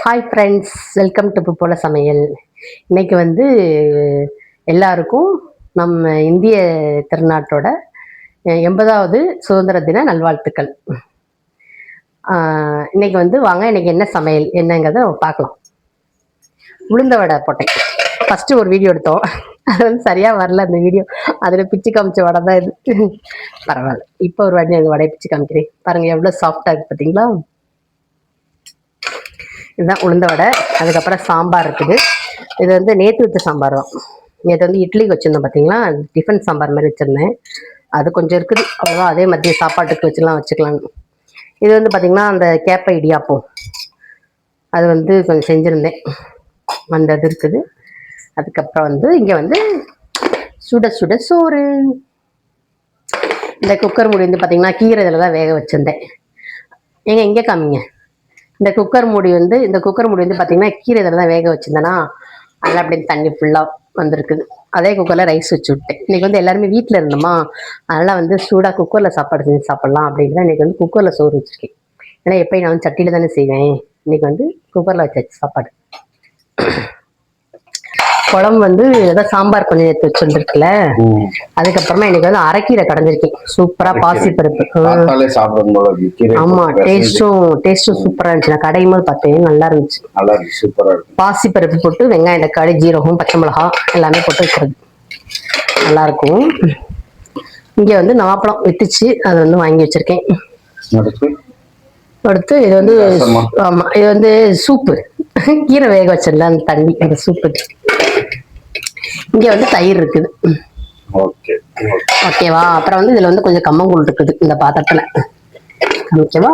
Hi friends, welcome to புப்போல சமையல். இன்னைக்கு வந்து எல்லாருக்கும் நம்ம இந்திய திருநாட்டோட 80வது சுதந்திர தின நல்வாழ்த்துக்கள். இன்னைக்கு வந்து வாங்க, இன்னைக்கு என்ன சமையல் என்னங்கிறத பார்க்கலாம். உளுந்த வடை போட்டேன். ஃபஸ்ட்டு ஒரு வீடியோ எடுத்தோம், அது வந்து சரியாக வரல அந்த வீடியோ. அதில் பிச்சு காமிச்ச வடை தான் இது. பரவாயில்ல, இப்போ ஒரு வாட்டி அந்த வடையை பிச்சு காமிக்கிறேன். பாருங்கள் எவ்வளோ சாஃப்டாக இருக்குது பார்த்தீங்களா. இதுதான் உளுந்த வடை. அதுக்கப்புறம் சாம்பார் இருக்குது. இது வந்து நேற்று வச்ச சாம்பார் தான். நேற்று வந்து இட்லிக்கு வச்சுருந்தேன் பார்த்தீங்களா, டிஃபன் சாம்பார் மாதிரி வச்சுருந்தேன். அது கொஞ்சம் இருக்குது, அவ்வளோதான். அதே மதிய சாப்பாட்டுக்கு வச்சுக்கலாம். இது வந்து பார்த்திங்கன்னா அந்த கேப்பை இடியாப்பம், அது வந்து கொஞ்சம் செஞ்சுருந்தேன், அந்த இது இருக்குது. அதுக்கப்புறம் வந்து இங்கே வந்து சுட சுட சோறு. இந்த குக்கர் மூடி வந்து பார்த்திங்கன்னா கீரை இதில் தான் வேக வச்சுருந்தேன். ஏங்க இங்கே காமிங்க. இந்த குக்கர் மூடி வந்து பார்த்தீங்கன்னா கீரை இதில் தான் வேக வச்சுருந்தேன்னா, அதெல்லாம் அப்படியே தண்ணி ஃபுல்லாக வந்திருக்குது. அதே குக்கரில் ரைஸ் வச்சு விட்டேன். இன்றைக்கி வந்து எல்லாருமே வீட்டில் இருந்தோமா, அதனால் வந்து சூடாக குக்கரில் சாப்பாடு செஞ்சு சாப்பிட்லாம் அப்படின்னு தான் இன்றைக்கி வந்து குக்கரில் சோறு வச்சுருக்கேன். ஏன்னா எப்போயும் நான் வந்து சட்டியில் தானே செய்வேன். இன்றைக்கி வந்து குக்கரில் வச்சாச்சு சாப்பாடு. குழம்பு வந்து ஏதோ சாம்பார் கொஞ்சம் எடுத்து வச்சுருக்குல்ல, அதுக்கப்புறமா இன்னைக்கு வந்து அரைக்கீரை கடைஞ்சிருக்கேன். சூப்பரா பாசிப்பருப்பு. ஆமா, டேஸ்டும் சூப்பரா இருந்துச்சு. நான் கடையும் போது பார்த்தேன், நல்லா இருந்துச்சு. பாசிப்பருப்பு போட்டு வெங்காயம், தக்காளி, ஜீரகம், பச்சை மிளகா எல்லாமே போட்டு வைக்கிறது நல்லா இருக்கும். இங்க வந்து நாப்பளம் வித்துச்சு, அதை வந்து வாங்கி வச்சிருக்கேன். அடுத்து இது வந்து ஆமா, இது வந்து சூப்பு. கீரை வேக வச்சிடல அந்த தண்ணி, அந்த சூப்பு. இங்க வந்து தயிர் இருக்குது. ஓகேவா. அப்புறம் வந்து இதுல வந்து கொஞ்சம் கம்மங்கூழ் இருக்குது இந்த பாத்திரத்துல. ஓகேவா.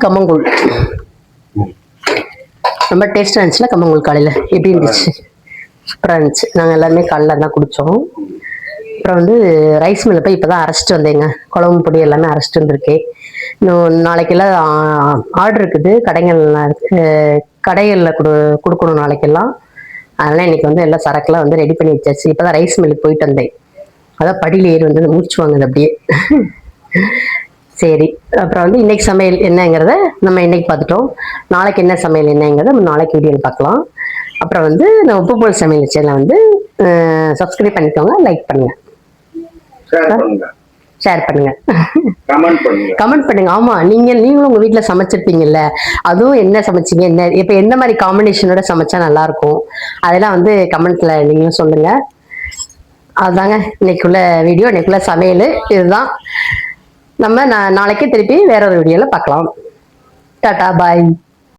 கம்மங்கூழ் ரொம்ப டேஸ்டா இருந்துச்சுல. கம்மங்கூழ் காலையில எப்படி இருந்துச்சு? சூப்பரா இருந்துச்சு. நாங்க எல்லாருமே காலையில தான் குடிச்சோம். அப்புறம் வந்து ரைஸ் மில்ல போய் இப்பதான் அரைச்சிட்டு வந்தேங்க. குழம்பு பொடி எல்லாமே அரைச்சிட்டு வந்திருக்கேன். இன்னும் நாளைக்கெல்லாம் ஆர்டர் இருக்குது. கடைகளில் கொடுக்கணும் நாளைக்கெல்லாம். அதெல்லாம் இன்னைக்கு வந்து எல்லாம் சரக்குலாம் வந்து ரெடி பண்ணி வச்சாச்சு. இப்போதான் ரைஸ் மில்லுக்கு போயிட்டு வந்தேன். அதான் படியில் ஏறி வந்து மூச்சு வாங்குது அப்படியே. சரி, அப்புறம் வந்து இன்னைக்கு சமையல் என்னங்கிறத நம்ம இன்னைக்கு பார்த்துட்டோம். நாளைக்கு என்ன சமையல் என்னங்கிறத நம்ம நாளைக்கு வீடியோவில் பார்க்கலாம். அப்புறம் வந்து நம்ம உப்புப்போல் சமையல் சேனலை வந்து சப்ஸ்கிரைப் பண்ணிக்கோங்க, லைக் பண்ணுங்க, ஷேர் பண்ணுங்க, கமெண்ட் பண்ணுங்க. ஆமா, நீங்களும் உங்க வீட்டுல சமைச்சிருப்பீங்கல்ல, அதுவும் என்ன சமைச்சீங்க, என்ன இப்ப எந்த மாதிரி காம்பினேஷனோட சமைச்சா நல்லா இருக்கும், அதெல்லாம் வந்து கமெண்ட்ல நீங்களும் சொல்லுங்க. அதுதாங்க இன்னைக்குள்ள வீடியோ, இன்னைக்குள்ள சமையல் இதுதான். நம்ம நாளைக்கு திருப்பி வேற ஒரு வீடியோல பார்க்கலாம். டாடா, பாய்.